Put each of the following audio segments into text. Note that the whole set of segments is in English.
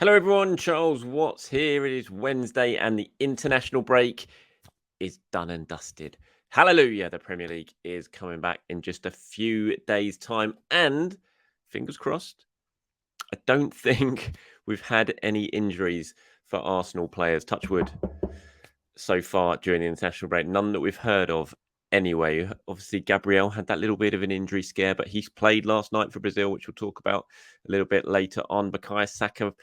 Hello, everyone. Charles Watts here. It is Wednesday, and the international break is done and dusted. Hallelujah. The Premier League is coming back in just a few days' time. And fingers crossed, I don't think we've had any injuries for Arsenal players, touch wood, so far during the international break. None that we've heard of anyway. Obviously, Gabriel had that little bit of an injury scare, but he's played last night for Brazil, which we'll talk about a little bit later on. Bukayo Saka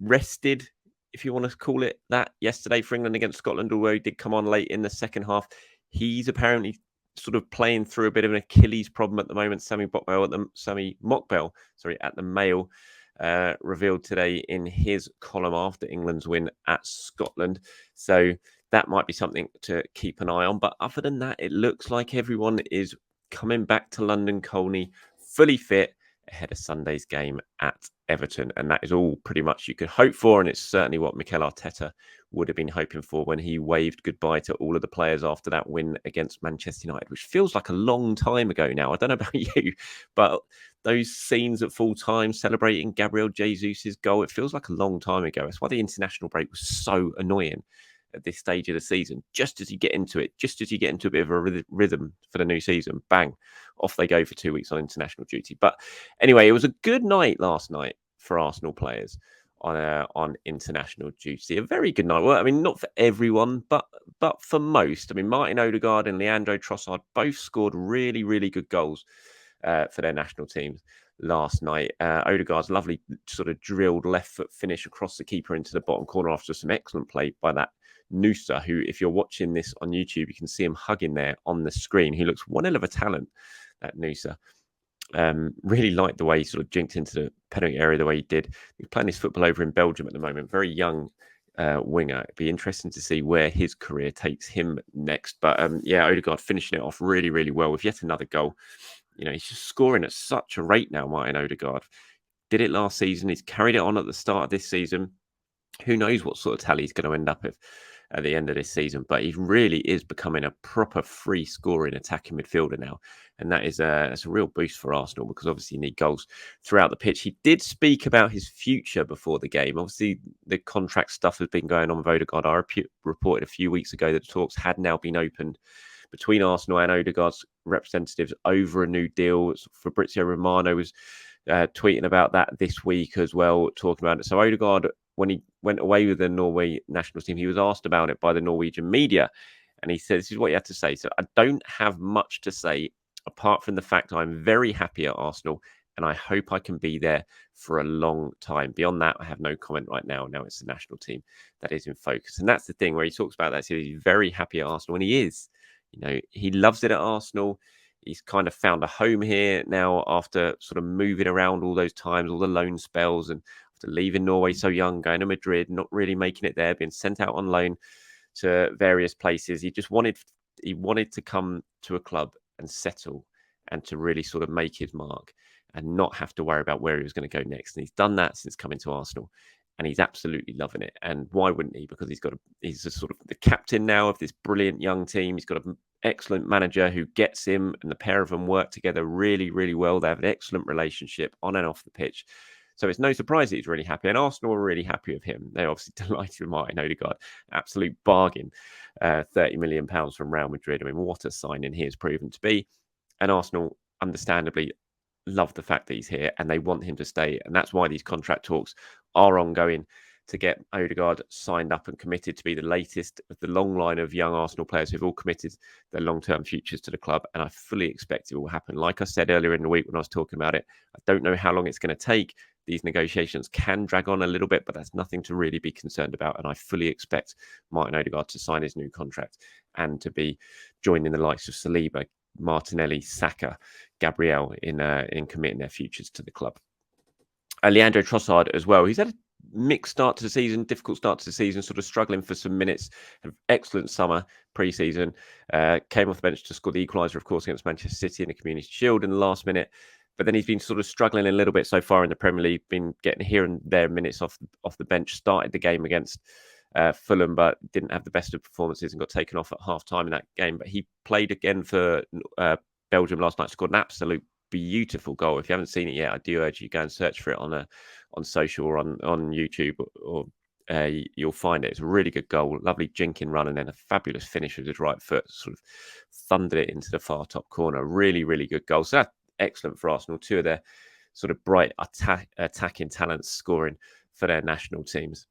rested, if you want to call it that, yesterday for England against Scotland, although he did come on late in the second half. He's apparently sort of playing through a bit of an Achilles problem at the moment. Sammy Mockbell, at the Mail revealed today in his column after England's win at Scotland. So that might be something to keep an eye on. But other than that, it looks like everyone is coming back to London Colney fully fit ahead of Sunday's game at Everton. And that is all pretty much you could hope for. And it's certainly what Mikel Arteta would have been hoping for when he waved goodbye to all of the players after that win against Manchester United, which feels like a long time ago now. I don't know about you, but those scenes at full time celebrating Gabriel Jesus' goal, it feels like a long time ago. That's why the international break was so annoying at this stage of the season. Just as you get into it, just as you get into a bit of a rhythm for the new season, bang, off they go for 2 weeks on international duty. But anyway, it was a good night last night for Arsenal players on international duty. A very good night. Well, I mean, not for everyone, but for most. I mean, Martin Odegaard and Leandro Trossard both scored really, really good goals for their national teams last night. Odegaard's lovely sort of drilled left foot finish across the keeper into the bottom corner after some excellent play by that Noosa, who, if you're watching this on YouTube, you can see him hugging there on the screen. He looks one hell of a talent, that Noosa. Really liked the way he sort of jinked into the penalty area the way he did. He's playing his football over in Belgium at the moment. Very young winger. It'd be interesting to see where his career takes him next. But Odegaard finishing it off really, really well with yet another goal. You know, he's just scoring at such a rate now, Martin Odegaard. Did it last season. He's carried it on at the start of this season. Who knows what sort of tally he's going to end up with at the end of this season, but he really is becoming a proper free scoring attacking midfielder now. And that is that's a real boost for Arsenal because obviously you need goals throughout the pitch. He did speak about his future before the game. Obviously, the contract stuff has been going on with Odegaard. I reported a few weeks ago that the talks had now been opened between Arsenal and Odegaard's representatives over a new deal. Fabrizio Romano was tweeting about that this week as well, talking about it. So Odegaard, when he went away with the Norway national team, he was asked about it by the Norwegian media. And he said, this is what he had to say. So I don't have much to say apart from the fact I'm very happy at Arsenal and I hope I can be there for a long time. Beyond that, I have no comment right now. Now it's the national team that is in focus. And that's the thing where he talks about that. So he's very happy at Arsenal, and he is. You know, he loves it at Arsenal. He's kind of found a home here now after sort of moving around all those times, all the loan spells, and after leaving Norway so young, going to Madrid, not really making it there, being sent out on loan to various places. He wanted to come to a club and settle and to really sort of make his mark and not have to worry about where he was going to go next. And he's done that since coming to Arsenal. And he's absolutely loving it. And why wouldn't he? Because he's a sort of the captain now of this brilliant young team. He's got an excellent manager who gets him, and the pair of them work together really, really well. They have an excellent relationship on and off the pitch. So it's no surprise that he's really happy. And Arsenal are really happy with him. They're obviously delighted with Martin Odegaard. Absolute bargain. £30 million from Real Madrid. I mean, what a signing he has proven to be. And Arsenal, understandably, love the fact that he's here and they want him to stay. And that's why these contract talks are ongoing to get Odegaard signed up and committed to be the latest of the long line of young Arsenal players who've all committed their long-term futures to the club. And I fully expect it will happen. Like I said earlier in the week when I was talking about it, I don't know how long it's going to take. These negotiations can drag on a little bit, but that's nothing to really be concerned about. And I fully expect Martin Odegaard to sign his new contract and to be joining the likes of Saliba, Martinelli, Saka, Gabriel in committing their futures to the club. Leandro Trossard as well. He's had a mixed start to the season, difficult start to the season, sort of struggling for some minutes. An excellent summer pre-season. Came off the bench to score the equaliser, of course, against Manchester City in the Community Shield in the last minute. But then he's been sort of struggling a little bit so far in the Premier League, been getting here and there minutes off the bench, started the game against Fulham, but didn't have the best of performances and got taken off at half-time in that game. But he played again for Belgium last night, scored an absolute beautiful goal. If you haven't seen it yet, I do urge you to go and search for it on social or on YouTube, or you'll find it. It's a really good goal, lovely jinking run, and then a fabulous finish with his right foot, sort of thundered it into the far top corner. Really, really good goal. So that's excellent for Arsenal. Two of their sort of bright attacking talents scoring for their national teams.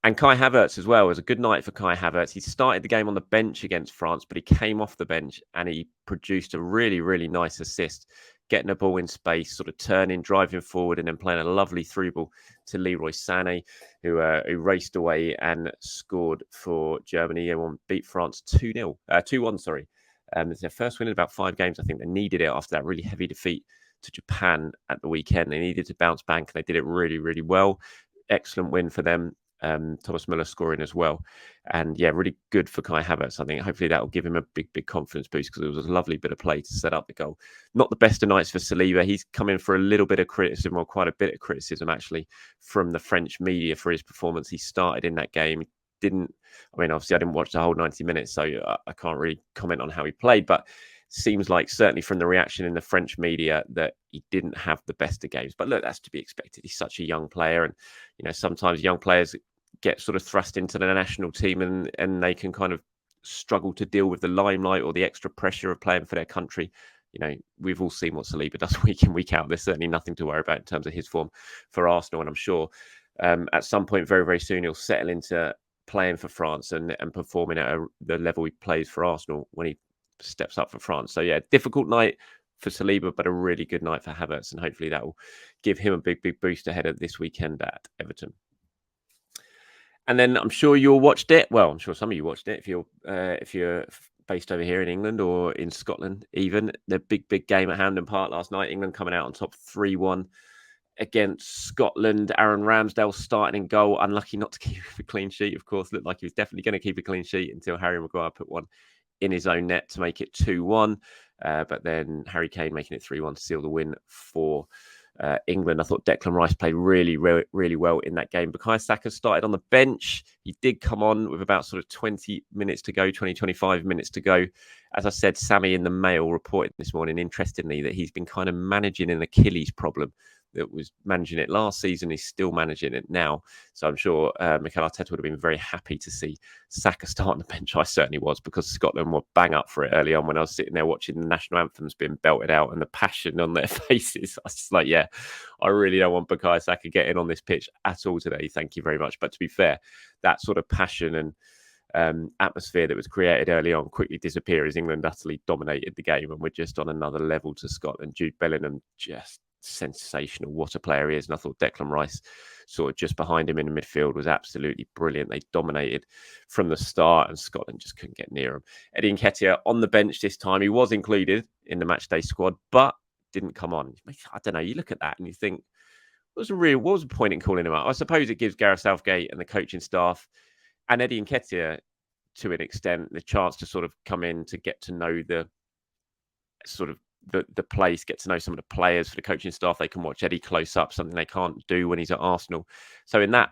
And Kai Havertz as well. It was a good night for Kai Havertz. He started the game on the bench against France, but he came off the bench and he produced a really, really nice assist, getting the ball in space, sort of turning, driving forward, and then playing a lovely through ball to Leroy Sané, who raced away and scored for Germany. They beat France 2-1, sorry. It's their first win in about 5 games. I think they needed it after that really heavy defeat to Japan at the weekend. They needed to bounce back, and they did it really, really well. Excellent win for them. Thomas Muller scoring as well, and yeah, really good for Kai Havertz. I think hopefully that will give him a big confidence boost, because it was a lovely bit of play to set up the goal. Not the best of nights for Saliba. He's come in for a little bit of criticism, or quite a bit of criticism actually, from the French media for his performance. He started in that game. Obviously I didn't watch the whole 90 minutes, so I can't really comment on how he played, but seems like, certainly from the reaction in the French media, that he didn't have the best of games. But look, that's to be expected. He's such a young player, and sometimes young players get sort of thrust into the national team, and they can kind of struggle to deal with the limelight or the extra pressure of playing for their country. We've all seen what Saliba does week in, week out. There's certainly nothing to worry about in terms of his form for Arsenal, and I'm sure at some point very, very soon he'll settle into playing for France and performing at the level he plays for Arsenal when he steps up for France. So yeah, difficult night for Saliba, but a really good night for Havertz, and hopefully that will give him a big boost ahead of this weekend at Everton. And then I'm sure you all watched it. Well, I'm sure some of you watched it if you're based over here in England or in Scotland. Even the big game at Hampden Park last night. England coming out on top 3-1 against Scotland. Aaron Ramsdale starting in goal. Unlucky not to keep a clean sheet, of course. Looked like he was definitely going to keep a clean sheet until Harry Maguire put one in his own net to make it 2-1. But then Harry Kane making it 3-1 to seal the win for England. I thought Declan Rice played really well in that game. Bukayo Saka started on the bench. He did come on with about sort of 20 minutes to go, 25 minutes to go. As I said, Sammy in the Mail reported this morning, interestingly, that he's been kind of managing an Achilles problem. That was managing it last season. He's still managing it now. So I'm sure Mikel Arteta would have been very happy to see Saka start on the bench. I certainly was, because Scotland were bang up for it early on when I was sitting there watching the national anthems being belted out and the passion on their faces. I was just like, yeah, I really don't want Bukayo Saka getting on this pitch at all today. Thank you very much. But to be fair, that sort of passion and atmosphere that was created early on quickly disappeared as England utterly dominated the game, and we're just on another level to Scotland. Jude Bellingham, just sensational. What a player he is. And I thought Declan Rice, sort of just behind him in the midfield, was absolutely brilliant. They dominated from the start, and Scotland just couldn't get near him. Eddie Nketiah on the bench this time. He was included in the matchday squad, but didn't come on. I don't know. You look at that and you think, what was the point in calling him out? I suppose it gives Gareth Southgate and the coaching staff and Eddie Nketiah, to an extent, the chance to sort of come in to get to know the sort of the place, get to know some of the players. For the coaching staff, they can watch Eddie close up, something they can't do when he's at Arsenal. So in that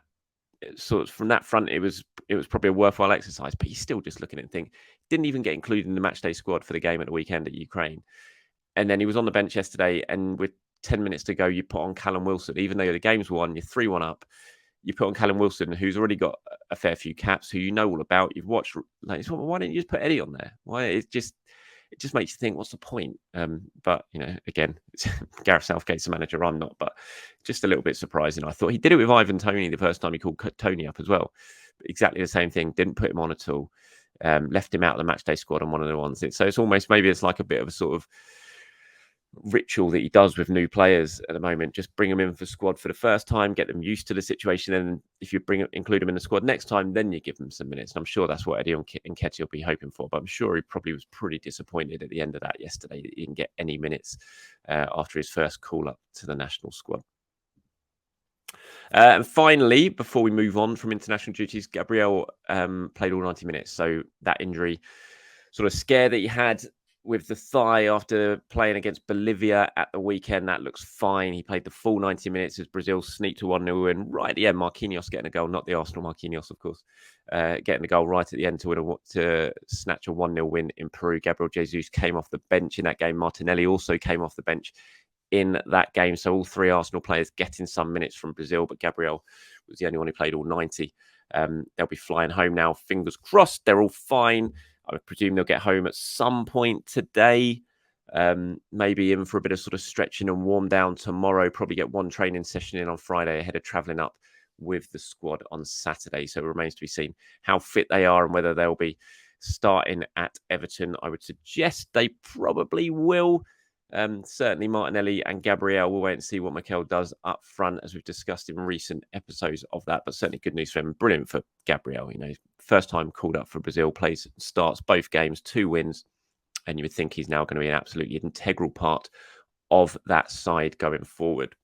sort of, from that front, it was probably a worthwhile exercise. But you're still just looking at it and think, didn't even get included in the matchday squad for the game at the weekend at Ukraine. And then he was on the bench yesterday, and with 10 minutes to go, you put on Callum Wilson. Even though the game's won, you're 3-1 up. You put on Callum Wilson, who's already got a fair few caps, who you know all about. You've watched. Why didn't you just put Eddie on there? Why? It just makes you think, what's the point? But, again, Gareth Southgate's the manager, I'm not, but just a little bit surprising. I thought he did it with Ivan Toney the first time he called Toney up as well. Exactly the same thing. Didn't put him on at all. Left him out of the matchday squad on one of the ones. So it's almost, maybe it's like a bit of a sort of ritual that he does with new players at the moment. Just bring them in for squad for the first time, get them used to the situation, and if you include them in the squad next time, then you give them some minutes. And I'm sure that's what Eddie Nketiah will be hoping for. But I'm sure he probably was pretty disappointed at the end of that yesterday that he didn't get any minutes after his first call up to the national squad. And finally, before we move on from international duties, Gabriel played all 90 minutes. So that injury sort of scare that he had with the thigh after playing against Bolivia at the weekend. That looks fine. He played the full 90 minutes as Brazil sneaked to 1-0 win. Right at the end, Marquinhos getting a goal, not the Arsenal Marquinhos, of course, getting a goal right at the end to snatch a 1-0 win in Peru. Gabriel Jesus came off the bench in that game. Martinelli also came off the bench in that game. So all three Arsenal players getting some minutes from Brazil, but Gabriel was the only one who played all 90. They'll be flying home now. Fingers crossed, they're all fine. I would presume they'll get home at some point today, maybe in for a bit of sort of stretching and warm down tomorrow. Probably get one training session in on Friday ahead of travelling up with the squad on Saturday. So it remains to be seen how fit they are and whether they'll be starting at Everton. I would suggest they probably will. Certainly Martinelli and Gabriel. We'll wait and see what Mikel does up front, as we've discussed in recent episodes of that. But certainly good news for him. Brilliant for Gabriel. First time called up for Brazil, starts both games, 2 wins, and you would think he's now going to be an absolutely integral part of that side going forward.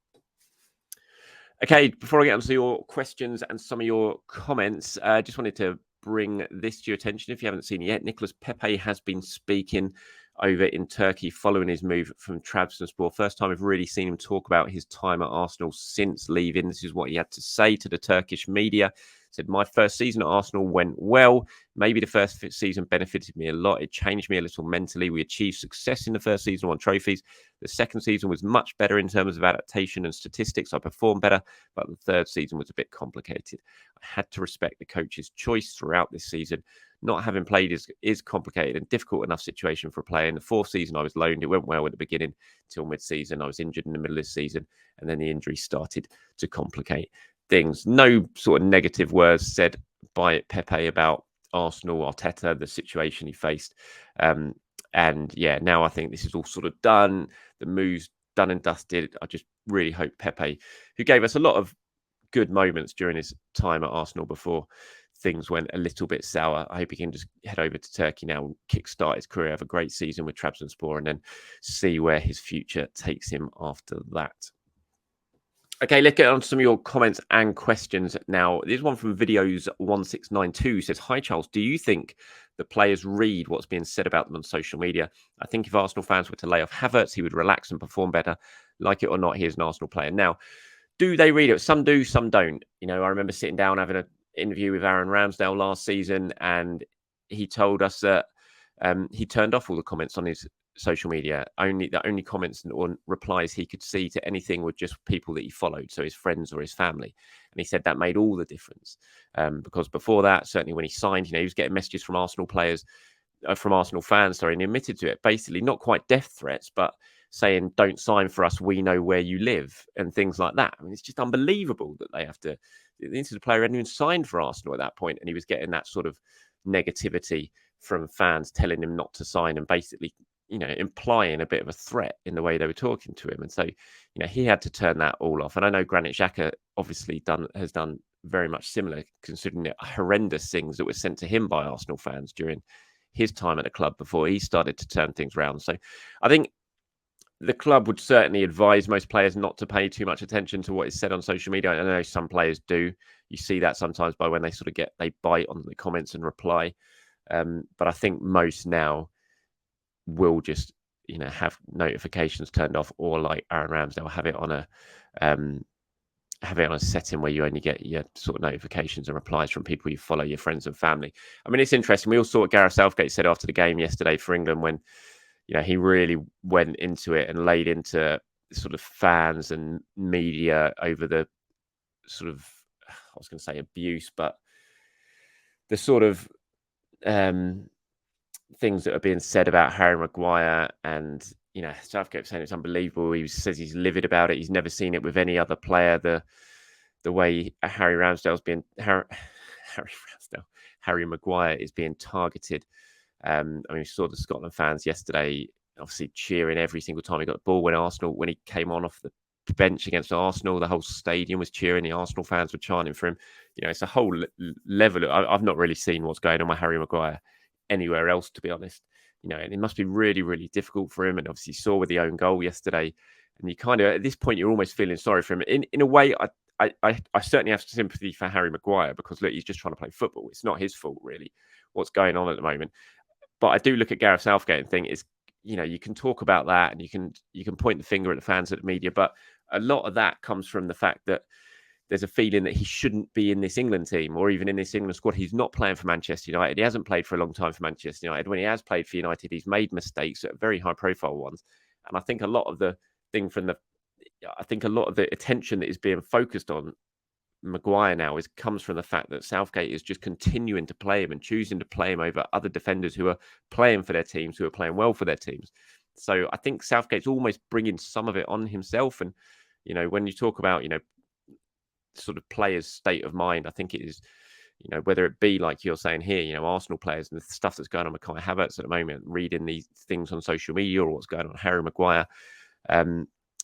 Okay, before I get onto your questions and some of your comments, I just wanted to bring this to your attention. If you haven't seen it yet, Nicolas Pepe has been speaking over in Turkey following his move from Trabzonspor. First time I've really seen him talk about his time at Arsenal since leaving. This is what he had to say to the Turkish media. He said, "My first season at Arsenal went well. Maybe the first season benefited me a lot. It changed me a little mentally. We achieved success in the first season, won trophies. The second season was much better in terms of adaptation and statistics. I performed better, but the third season was a bit complicated. I had to respect the coach's choice throughout this season. Not having played is complicated and difficult enough situation for a player. In the fourth season, I was loaned. It went well at the beginning till mid-season. I was injured in the middle of the season, and then the injury started to complicate things." No sort of negative words said by Pepe about Arsenal, Arteta, the situation he faced. And yeah, now I think this is all sort of done. The move's done and dusted. I just really hope Pepe, who gave us a lot of good moments during his time at Arsenal before things went a little bit sour, I hope he can just head over to Turkey now and kickstart his career, have a great season with Trabzonspor, and then see where his future takes him after that. Okay, let's get on to some of your comments and questions now. There's one from Videos1692 says, "Hi Charles, do you think the players read what's being said about them on social media? I think if Arsenal fans were to lay off Havertz, he would relax and perform better. Like it or not, he is an Arsenal player." Now, do they read it? Some do, some don't. I remember sitting down having an interview with Aaron Ramsdale last season, and he told us that he turned off all the comments on his social media. The only comments or replies he could see to anything were just people that he followed, so his friends or his family. And he said that made all the difference, because before that, certainly when he signed, he was getting messages from Arsenal players, from Arsenal fans, and he admitted to it, basically not quite death threats, but saying, "Don't sign for us, we know where you live," and things like that. I mean, it's just unbelievable that they have to. The player hadn't even signed for Arsenal at that point, and he was getting that sort of negativity from fans telling him not to sign and basically, implying a bit of a threat in the way they were talking to him. And so, he had to turn that all off. And I know Granit Xhaka obviously has done very much similar, considering the horrendous things that were sent to him by Arsenal fans during his time at the club before he started to turn things around. So I think the club would certainly advise most players not to pay too much attention to what is said on social media. I know some players do. You see that sometimes by when they they bite on the comments and reply. But I think most now will just, have notifications turned off, or like Aaron Ramsdale, have it on a setting where you only get your sort of notifications and replies from people you follow, your friends and family. I mean, it's interesting. We all saw what Gareth Southgate said after the game yesterday for England when, he really went into it and laid into sort of fans and media over the sort of, I was going to say abuse, but the sort of things that are being said about Harry Maguire. And, Southgate saying it's unbelievable. He says he's livid about it. He's never seen it with any other player. The way Harry Maguire is being targeted. We saw the Scotland fans yesterday, obviously cheering every single time he got the ball. When he came on off the bench against Arsenal, the whole stadium was cheering. The Arsenal fans were chanting for him. It's a whole level. I've not really seen what's going on with Harry Maguire anywhere else, to be honest. And it must be really, really difficult for him. And obviously, saw with the own goal yesterday. And you kind of, at this point, you're almost feeling sorry for him. In a way, I certainly have sympathy for Harry Maguire, because look, he's just trying to play football. It's not his fault, really, what's going on at the moment. But I do look at Gareth Southgate and think you can talk about that and you can point the finger at the fans, at the media, but a lot of that comes from the fact that there's a feeling that he shouldn't be in this England team or even in this England squad. He's not playing for Manchester United. He hasn't played for a long time for Manchester United. When he has played for United, he's made mistakes, very high profile ones. And I think a lot of the attention that is being focused on Maguire now comes from the fact that Southgate is just continuing to play him and choosing to play him over other defenders who are playing for their teams, who are playing well for their teams. So I think Southgate's almost bringing some of it on himself. And, when you talk about, sort of players' state of mind, I think it is, whether it be like you're saying here, Arsenal players and the stuff that's going on with Kai Havertz at the moment, reading these things on social media or what's going on with Harry Maguire.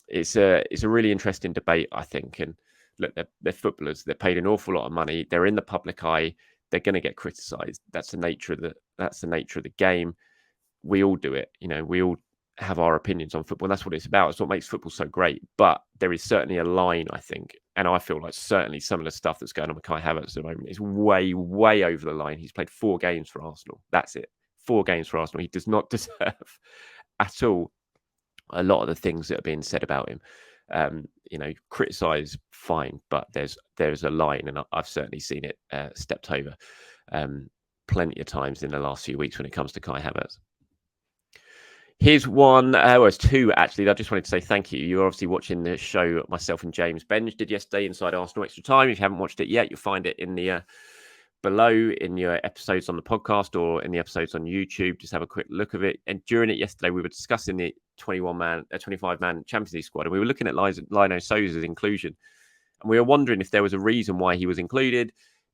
It's a really interesting debate, I think. And look, they're footballers. They're paid an awful lot of money. They're in the public eye. They're going to get criticised. That's the nature of the game. We all do it. We all have our opinions on football. And that's what it's about. It's what makes football so great. But there is certainly a line, I think. And I feel like certainly some of the stuff that's going on with Kai Havertz at the moment is way, way over the line. He's played 4 games for Arsenal. That's it. 4 games for Arsenal. He does not deserve at all a lot of the things that are being said about him. Criticise, fine, but there's a line, and I've certainly seen it stepped over plenty of times in the last few weeks when it comes to Kai Havertz. Here's one, it's 2 actually. I just wanted to say thank you. You're obviously watching the show myself and James Benge did yesterday inside Arsenal Extra Time. If you haven't watched it yet, you'll find it in the below in your episodes on the podcast or in the episodes on YouTube. Just have a quick look of it. And during it yesterday, we were discussing the 25-man Champions League squad, and we were looking at Lino Sousa's inclusion, and we were wondering if there was a reason why he was included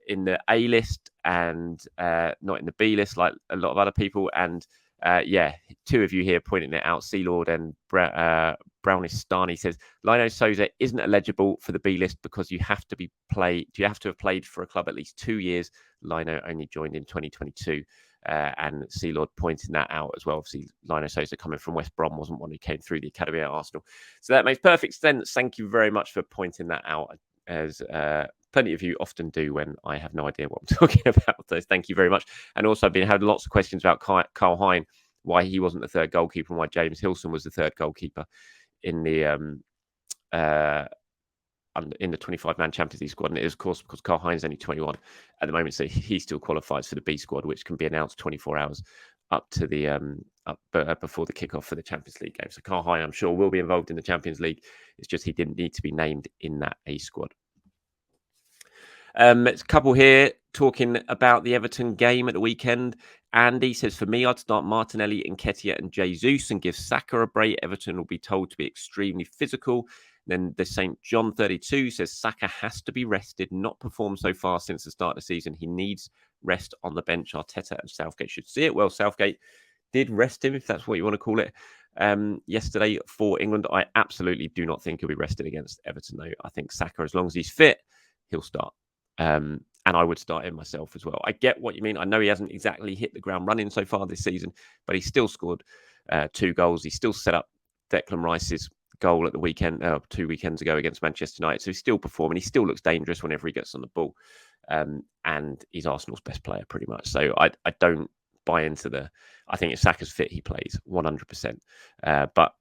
in the A list and not in the B list like a lot of other people. And 2 of you here pointing it out, Sealord and Brownish Starny says Lino Sousa isn't eligible for the B list because you have to have played for a club at least 2 years. Lino only joined in 2022, and Sealord pointing that out as well. Obviously, Lino Sousa coming from West Brom wasn't one who came through the academy at Arsenal, so that makes perfect sense. Thank you very much for pointing that out, as plenty of you often do when I have no idea what I'm talking about. So thank you very much. And also, I've had lots of questions about Carl Hein, why he wasn't the third goalkeeper and why James Hilson was the third goalkeeper in the 25-man Champions League squad. And it is, of course, because Carl Hein is only 21 at the moment, so he still qualifies for the B squad, which can be announced 24 hours up to the before the kickoff for the Champions League game. So Carl Hein, I'm sure, will be involved in the Champions League. It's just he didn't need to be named in that A squad. It's a couple here talking about the Everton game at the weekend. Andy says, for me, I'd start Martinelli, Nketiah and Jesus and give Saka a break. Everton will be told to be extremely physical. Then the St. John 32 says Saka has to be rested, not performed so far since the start of the season. He needs rest on the bench. Arteta and Southgate should see it. Well, Southgate did rest him, if that's what you want to call it, yesterday for England. I absolutely do not think he'll be rested against Everton, though. I think Saka, as long as he's fit, he'll start. And I would start him myself as well. I get what you mean. I know he hasn't exactly hit the ground running so far this season, but he still scored 2 goals. He still set up Declan Rice's goal at the weekend, 2 weekends ago against Manchester United. So he's still performing. He still looks dangerous whenever he gets on the ball. And he's Arsenal's best player pretty much. So I don't buy into I think if Saka's fit, he plays 100%. But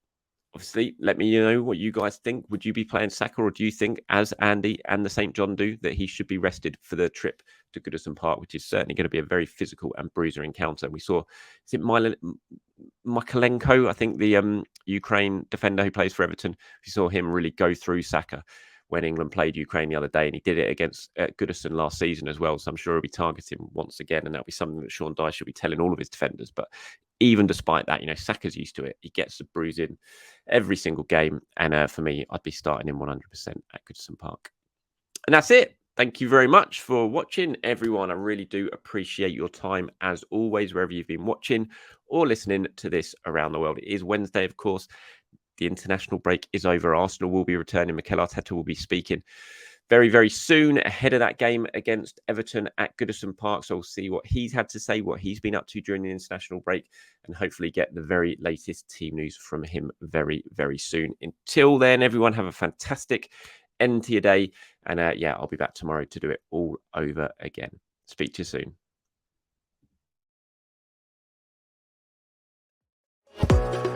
obviously, let me know what you guys think. Would you be playing Saka, or do you think, as Andy and the St. John do, that he should be rested for the trip to Goodison Park, which is certainly going to be a very physical and bruiser encounter? We saw, is it Mykolenko, I think, the Ukraine defender who plays for Everton. We saw him really go through Saka when England played Ukraine the other day, and he did it against Goodison last season as well. So I'm sure he'll be targeting once again, and that'll be something that Sean Dyche should be telling all of his defenders. But even despite that, Saka's used to it. He gets the bruise in every single game. And for me, I'd be starting him 100% at Goodison Park. And that's it. Thank you very much for watching, everyone. I really do appreciate your time, as always, wherever you've been watching or listening to this around the world. It is Wednesday, of course. The international break is over. Arsenal will be returning. Mikel Arteta will be speaking very, very soon ahead of that game against Everton at Goodison Park. So we'll see what he's had to say, what he's been up to during the international break, and hopefully get the very latest team news from him very, very soon. Until then, everyone, have a fantastic end to your day. And I'll be back tomorrow to do it all over again. Speak to you soon. Bye.